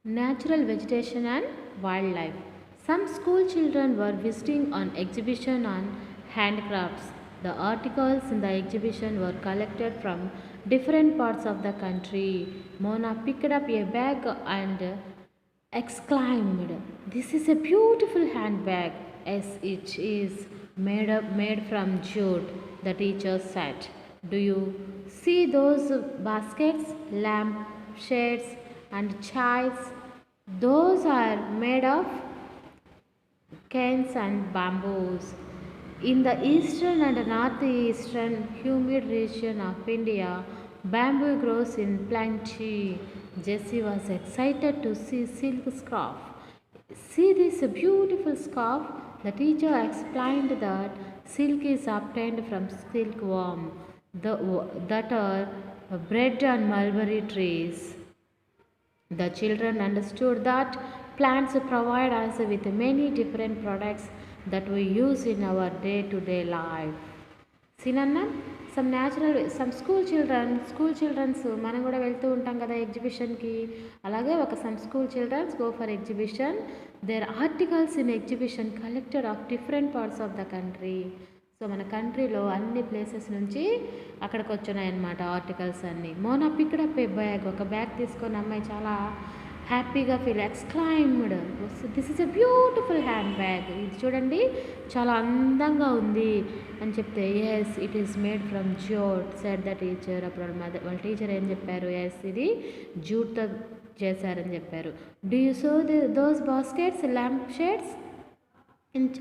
Natural vegetation and wildlife. Some school children were visiting an exhibition on handcrafts. The articles in the exhibition were collected from different parts of the country. Mona picked up a bag and exclaimed, "This is a beautiful handbag, as it is made from jute," the teacher said. "Do you see those baskets, lampshades, and chairs? Those are made of canes and bamboos." In the eastern and northeastern humid region of India, bamboo grows in plenty. Jessie was excited to see silk scarf. "See this beautiful scarf?" The teacher explained that silk is obtained from silkworm that are bred on mulberry trees. The children understood that plants provide us with many different products that we use in our day-to-day life. Sinanna, some school childrens మనం కూడా వెళ్తూ ఉంటాం కదా ఎగ్జిబిషన్కి. అలాగే some school childrens go for exhibition. There articles in exhibition collected of different parts of the country. So మన కంట్రీలో అన్ని ప్లేసెస్ నుంచి అక్కడికి వచ్చినాయన్నమాట ఆర్టికల్స్ అన్నీ. Mona picked up a bag. ఒక బ్యాగ్ తీసుకొని అమ్మాయి చాలా హ్యాపీగా exclaimed, "this is a beautiful hand bag." ఇది చూడండి చాలా అందంగా ఉంది అని చెప్తే, "yes it is made from jute" said the teacher. అప్పుడు వాళ్ళ టీచర్ ఏం చెప్పారు, "ఎస్ ఇది జూట్తో చేశారని చెప్పారు." "Do you saw those baskets, lamp shades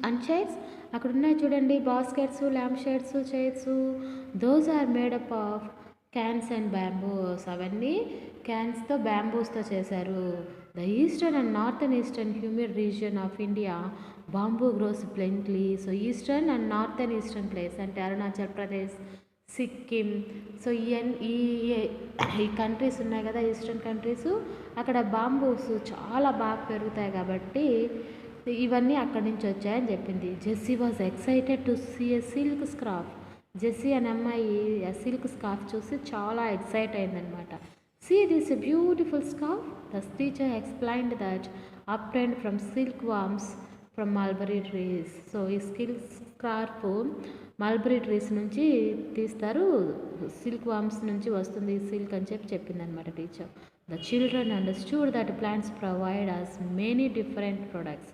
and chairs?" అక్కడ ఉన్నాయి చూడండి baskets, lamp shades, chairs. "Those are made up of canes and bamboos." అవన్నీ క్యాన్స్తో బ్యాంబూస్తో చేశారు. "The eastern and eastern humid region of India bamboo grows plenty." So eastern and eastern place అంటే Arunachal Pradesh, Sikkim. So ఈ countries ఉన్నాయి కదా ఈస్టర్న్ కంట్రీస్, అక్కడ bamboos చాలా బాగా పెరుగుతాయి కాబట్టి ఇవన్నీ అక్కడి నుంచి వచ్చాయని చెప్పింది. Jessie was excited to see a silk scarf. Jessie అనే అమ్మాయి ఆ సిల్క్ స్కార్ఫ్ చూసి చాలా ఎక్సైట్ అయిందనమాట. "See this beautiful scarf?" The teacher explained that obtained from silkworms from mulberry trees. So ఈ స్కార్ఫ్ మల్బరీ ట్రీస్ నుంచి తీస్తారు, సిల్క్ వామ్స్ నుంచి వస్తుంది సిల్క్ అని చెప్పిందనమాట teacher. "The children understood that plants provide us many different products."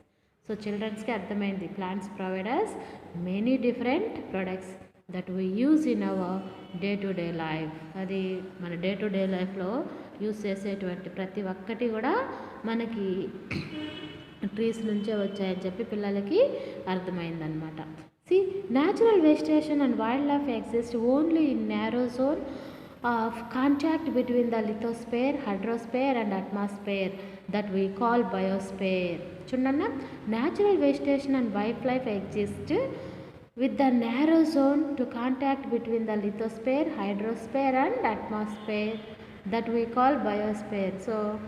So చిల్డ్రన్స్కి అర్థమైంది, plants provide us many different products that we use in our day to day life. అది మన డే టు డే లైఫ్లో use చేసేటువంటి ప్రతి ఒక్కటి కూడా మనకి ట్రీస్ నుంచే వచ్చాయని చెప్పి పిల్లలకి అర్థమైందనమాట. See natural vegetation and wildlife exist only in narrow zone of contact between the lithosphere, hydrosphere and atmosphere that we call biosphere. చూడన్న, natural vegetation and wildlife exist with the narrow zone to contact between the lithosphere, hydrosphere and atmosphere that we call biosphere. So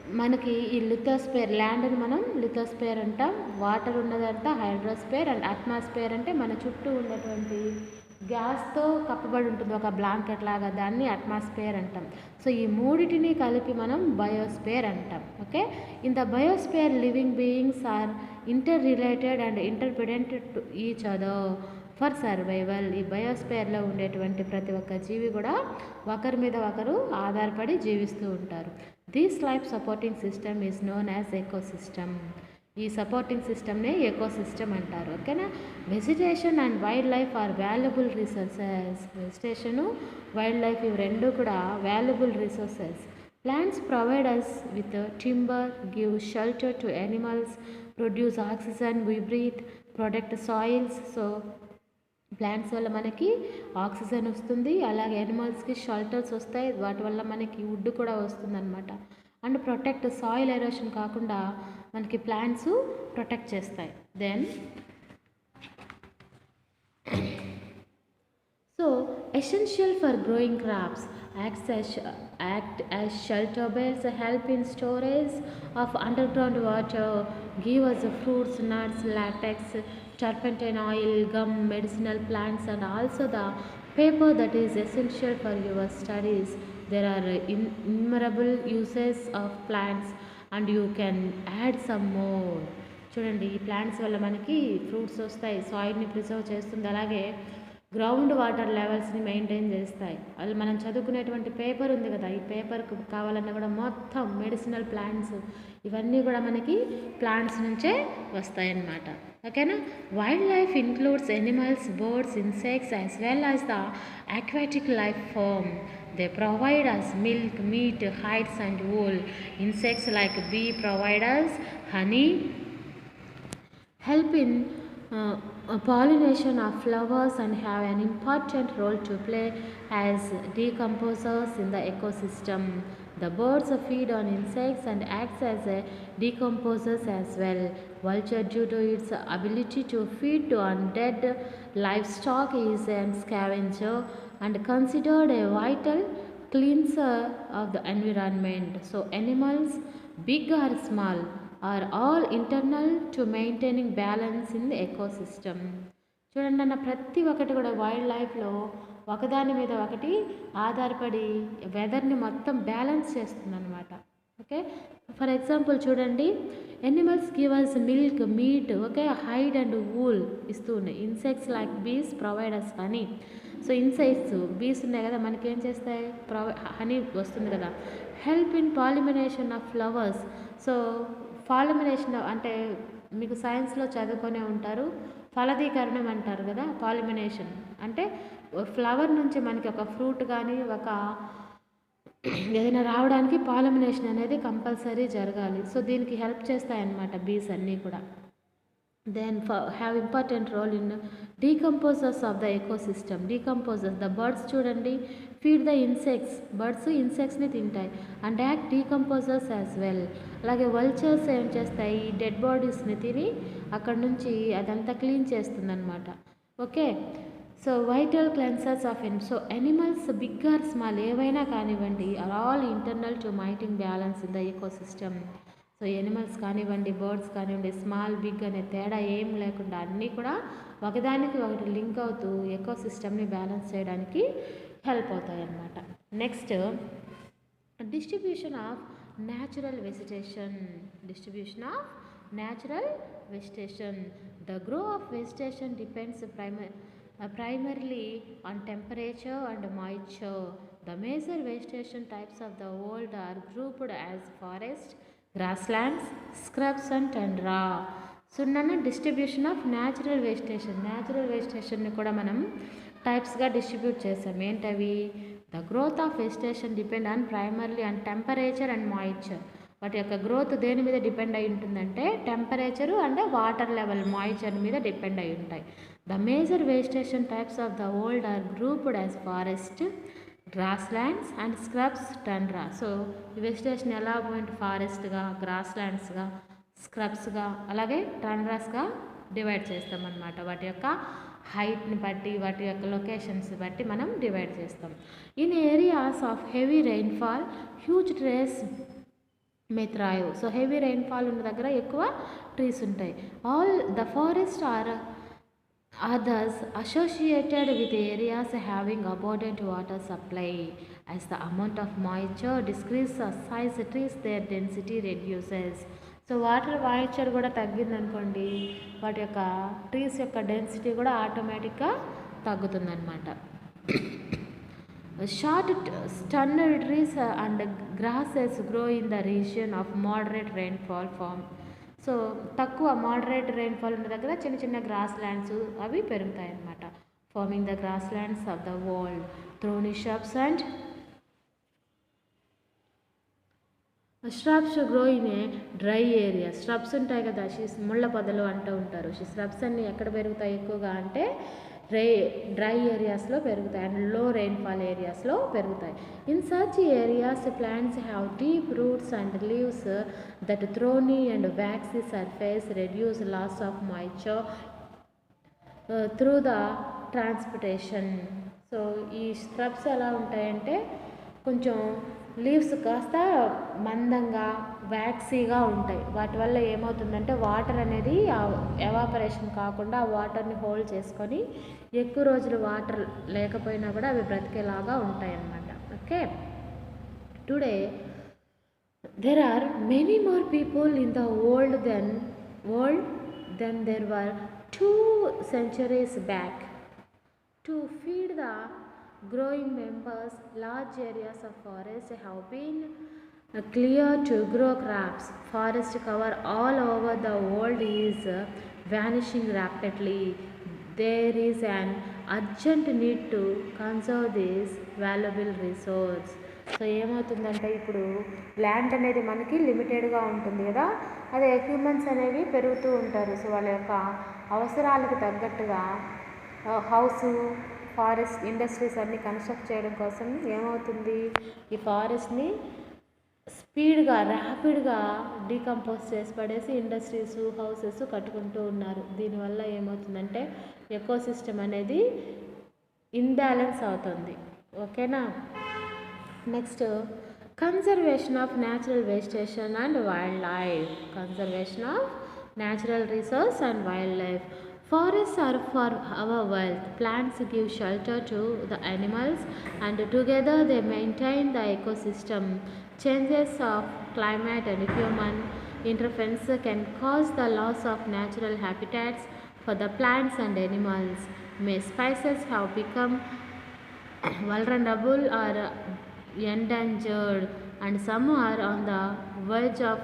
మనకి ఈ lithosphere ల్యాండ్ని మనం lithosphere అంటాం, water ఉన్నదంతా hydrosphere, and atmosphere అంటే మన చుట్టూ ఉన్నటువంటి గ్యాస్తో కప్పబడి ఉంటుంది ఒక బ్లాంకెట్ లాగా, దాన్ని అట్మాస్ఫియర్ అంటాం. సో ఈ మూడిటిని కలిపి మనం బయోస్ఫియర్ అంటాం. Okay, in the biosphere living beings are inter related and interdependent to each other for survival. ఈ బయోస్ఫియర్లో ఉండేటువంటి ప్రతి ఒక్క జీవి కూడా ఒకరి మీద ఒకరు ఆధారపడి జీవిస్తూ ఉంటారు. This life supporting system is known as ecosystem. ఈ సపోర్టింగ్ సిస్టమ్నే ఎకోసిస్టమ్ అంటారు. ఓకేనా. Vegetation and wildlife are valuable resources. Vegetation, wildlife ఇవి రెండు కూడా valuable resources. Plants provide us with timber, give shelter to animals, produce oxygen we breathe, protect soils. So plants వల్ల మనకి oxygen వస్తుంది, అలాగే యానిమల్స్కి shelters వస్తాయి, వాటి వల్ల మనకి వుడ్ కూడా వస్తుందన్నమాట. అండ్ ప్రొటెక్ట్ సాయిల్ ఎరోషన్ కాకుండా మనకి ప్లాంట్స్ ప్రొటెక్ట్ చేస్తాయి. Then so essential for growing crops, act as shelter beds, help in storage of underground water, give us fruits, nuts, latex, turpentine oil, gum, medicinal plants, and also the paper that is essential for your studies. There are innumerable uses of plants and you can add some more. చూడండి, ఈ plants వల్ల మనకి fruits వస్తాయి, సాయిల్ని preserve చేస్తుంది, అలాగే ground water లెవెల్స్ని maintain చేస్తాయి. అది మనం చదువుకునేటువంటి పేపర్ ఉంది కదా, ఈ పేపర్కి కావాలన్నా కూడా మొత్తం మెడిసినల్ ప్లాంట్స్ ఇవన్నీ కూడా మనకి ప్లాంట్స్ నుంచే వస్తాయన్నమాట. ఓకేనా. Wild life includes animals, birds, insects as well as the aquatic life form. They provide us milk, meat, hides and wool. Insects like bee provide us honey, help in pollination of flowers and have an important role to play as decomposers in the ecosystem. The birds feed on insects and acts as a decomposers as well. Vulture, due to its ability to feed on dead livestock, is a scavenger and considered a vital cleanser of the environment. So animals, big or small, are all internal to maintaining balance in the ecosystem. చూడండి అన్న, ప్రతి ఒక్కటి కూడా wild లైఫ్లో ఒకదాని మీద ఒకటి ఆధారపడి వెదర్ని మొత్తం బ్యాలెన్స్ చేస్తుందన్నమాట. ఓకే, ఫర్ ఎగ్జాంపుల్ చూడండి, animals give us milk, meat, okay, hide and wool ఇస్తూ ఉన్నాయి. Insects like bees provide us honey. So insects, bees ఉన్నాయి కదా, మనకేం చేస్తాయి, హనీ వస్తుంది కదా. Help in pollination of flowers. So pollination అంటే మీకు సైన్స్లో చదువుకొనే ఉంటారు, ఫలదీకరణం అంటారు కదా. పాలిమినేషన్ అంటే ఫ్లవర్ నుంచి మనకి ఒక ఫ్రూట్ కానీ ఒక ఏదైనా రావడానికి పాలిమినేషన్ అనేది కంపల్సరీ జరగాలి. సో దీనికి హెల్ప్ చేస్తాయన్నమాట బీస్ అన్నీ కూడా. then have important role in decomposers of the ecosystem. Decomposers, the birds చూడండి, feed the insects, బర్డ్స్ ఇన్సెక్ట్స్ని తింటాయి and act decomposers as well. అలాగే వల్చర్స్ ఏం చేస్తాయి, డెడ్ బాడీస్ని తిని అక్కడ నుంచి అదంతా క్లీన్ చేస్తుంది అనమాట. Okay, so vital cleansers of so animals big or small ఏవైనా కానివ్వండి, are all internal to maintain balance in the ecosystem. So animals కానివ్వండి, బర్డ్స్ కానివ్వండి, స్మాల్ బిగ్ అనే తేడా ఏం లేకుండా అన్నీ కూడా ఒకదానికి ఒకటి లింక్ అవుతూ ఎకోసిస్టమ్ని బ్యాలెన్స్ చేయడానికి హెల్ప్ అవుతాయి అన్నమాట. Next, distribution of natural vegetation. Distribution of natural vegetation. The grow of vegetation depends primarily on temperature and moisture. The major vegetation types of the world are grouped as forest, grasslands, scrubs and tundra. So నన్ను distribution of natural vegetation. Natural వెజిటేషన్ని కూడా మనం టైప్స్గా distribute చేసాం. ఏంటవి, the growth of vegetation depend on primarily on temperature and moisture. వాటి యొక్క growth దేని మీద డిపెండ్ అయి ఉంటుందంటే temperature and water level, moisture మీద డిపెండ్ అయి ఉంటాయి. The major vegetation types of the world are grouped as forest, grasslands and scrubs, tundra. So ఈ వెజిటేషన్ ఎలా పాయింట్ ఫారెస్ట్గా, గ్రాస్లాండ్స్గా, స్క్రబ్స్గా, అలాగే టండ్రాస్గా డివైడ్ చేస్తామన్నమాట. వాటి యొక్క హైట్ని బట్టి, వాటి యొక్క లొకేషన్స్ బట్టి మనం డివైడ్ చేస్తాం. In areas of heavy rainfall huge trees may thrive. So heavy rainfall ఉన్న దగ్గర ఎక్కువ ట్రీస్ ఉంటాయి. All the forest are thus associated with areas having abundant water supply. As the amount of moisture decreases, size trees, their density reduces. So water moisture కూడా తగ్గిందనుకోండి, వాటి యొక్క trees యొక్క density కూడా ఆటోమేటిక్గా తగ్గుతుందన్నమాట. Short stunted trees and grasses grow in the region of moderate rainfall form. So తక్కువ మోడరేట్ రెయిన్ఫాల్ ఉన్న దగ్గర చిన్న చిన్న గ్రాస్ ల్యాండ్స్ అవి పెరుగుతాయి అన్నమాట. Forming the grasslands of the world. Thorny shrubs and shrubs grow in a dry area. shrubs ఉంటాయి కదా, ముళ్ళ పొదలు అంటూ ఉంటారు. shrubs అన్నీ ఎక్కడ పెరుగుతాయి ఎక్కువగా అంటే డ్రై ఏరియాస్లో పెరుగుతాయి అండ్ లో రెయిన్ఫాల్ ఏరియాస్లో పెరుగుతాయి. In such areas plants have deep roots and leaves that thorny and waxy surface reduce loss of moisture through the transportation. So ఈ స్ట్రబ్స్ ఎలా ఉంటాయంటే కొంచెం లీవ్స్ కాస్త మందంగా, వ్యాక్సీగా ఉంటాయి. వాటి వల్ల ఏమవుతుందంటే వాటర్ అనేది ఎవాపరేషన్ కాకుండా ఆ వాటర్ని హోల్డ్ చేసుకొని ఎక్కువ రోజులు వాటర్ లేకపోయినా కూడా అవి బ్రతికేలాగా ఉంటాయి అన్నమాట. Okay, today There are many more people in the world than there were 2 centuries back. To feed the growing members, large areas of forest have been cleared to grow crops. Forest cover all over the world is vanishing rapidly. There is an urgent need to conserve this valuable resource. So ఏమవుతుందంటే ఇప్పుడు land అనేది మనకి లిమిటెడ్గా ఉంటుంది కదా, అదే humans అనేవి పెరుగుతూ ఉంటారు. సో వాళ్ళ యొక్క అవసరాలకు తగ్గట్టుగా హౌస్, ఫారెస్ట్, ఇండస్ట్రీస్ అన్నీ కన్స్ట్రక్ట్ చేయడం కోసం ఏమవుతుంది, ఈ ఫారెస్ట్ని స్పీడ్గా ర్యాపిడ్గా డీకంపోజ్ చేసి పడేసి ఇండస్ట్రీస్, హౌసెస్ కట్టుకుంటూ ఉన్నారు. దీనివల్ల ఏమవుతుందంటే ఎకోసిస్టమ్ అనేది ఇన్బ్యాలెన్స్ అవుతుంది. ఓకేనా. Next, conservation of natural vegetation and wild life. Conservation of natural resource and wild life. Forests are for our wealth. Plants give shelter to the animals and together they maintain the ecosystem. Changes of climate and human interference can cause the loss of natural habitats for the plants and animals. Many species have become vulnerable or endangered and some are on the verge of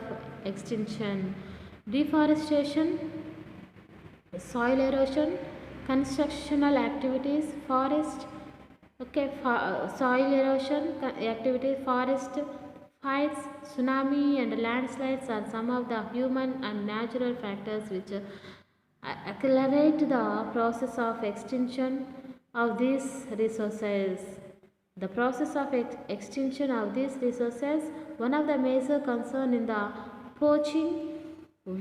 extinction. Deforestation, soil erosion, constructional activities, soil erosion activities, forest fires, tsunami and landslides are some of the human and natural factors which accelerate the process of extinction of these resources. The process of extinction of these resources, one of the major concern in the poaching,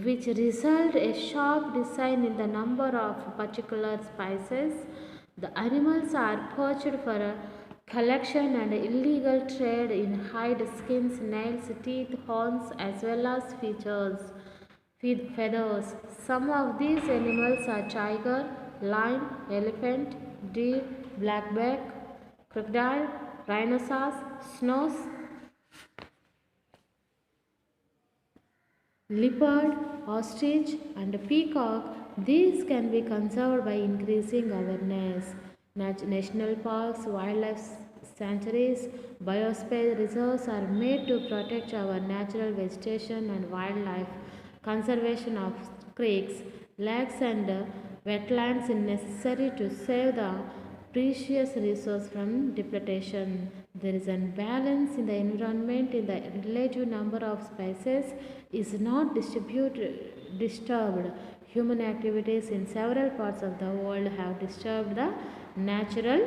which result a sharp decline in the number of particular species. The animals are poached for collection and illegal trade in hide, skins, nails, teeth, horns as well as feathers. Some of these animals are tiger, lion, elephant, deer, blackback, crocodile, rhinoceros, snows, leopard, ostrich and peacock. These can be conserved by increasing awareness. National parks, wildlife sanctuaries, biosphere reserves are made to protect our natural vegetation and wildlife. Conservation of creeks, lakes and wetlands is necessary to save the precious resource from depletion. There is an balance in the environment in the relative number of species is not disturbed. Human activities in several parts of the world have disturbed the natural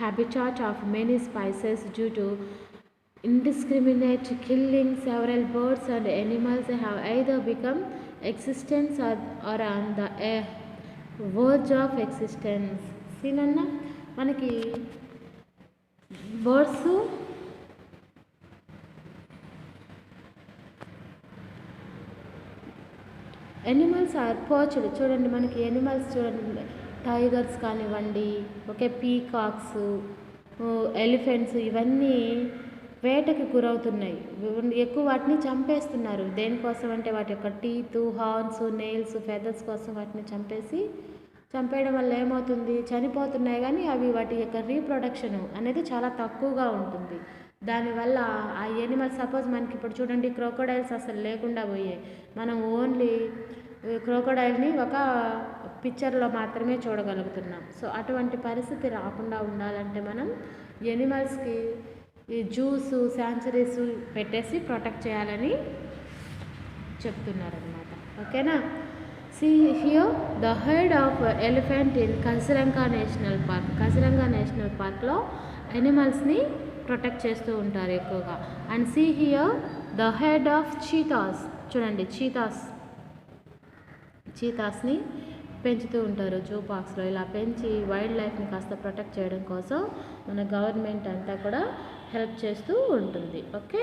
habitat of many species due to indiscriminate killing. Several birds and animals have either become extinct or on the verge of existence. సీనన్న మనకి birds animals are poached. చూడండి మనకి animals చూడండి, tigers కానివ్వండి, okay, peacocks, elephants, ఇవన్నీ వేటకి గురవుతున్నాయి. ఎక్కువ వాటిని చంపేస్తున్నారు. దేనికోసం అంటే వాటి యొక్క టీత్, హార్న్స్, నెయిల్స్, ఫెదర్స్ కోసం వాటిని చంపేయడం వల్ల ఏమవుతుంది, చనిపోతున్నాయి. కానీ అవి వాటి యొక్క రీప్రొడక్షన్ అనేది చాలా తక్కువగా ఉంటుంది. దానివల్ల ఆ ఎనిమల్స్, సపోజ్ మనకి ఇప్పుడు చూడండి క్రోకోడైల్స్ అసలు లేకుండా పోయాయి. మనం ఓన్లీ క్రోకోడైల్ని ఒక పిక్చర్లో మాత్రమే చూడగలుగుతున్నాం. సో అటువంటి పరిస్థితి రాకుండా ఉండాలంటే మనం ఎనిమల్స్కి ఈ జూస్, శాంచురీస్ పెట్టేసి ప్రొటెక్ట్ చేయాలని చెప్తున్నారనమాట. ఓకేనా. See here the head of elephant in Kaziranga National Park. Kaziranga National Parkలో ఎనిమల్స్ని ప్రొటెక్ట్ చేస్తూ ఉంటారు ఎక్కువగా. And see here the head of cheetahs. చూడండి చీతాస్ని పెంచుతూ ఉంటారు జూ పార్క్స్లో. ఇలా పెంచి వైల్డ్ లైఫ్ని కాస్త ప్రొటెక్ట్ చేయడం కోసం మన గవర్నమెంట్ అంతా కూడా హెల్ప్ చేస్తూ ఉంటుంది. ఓకే.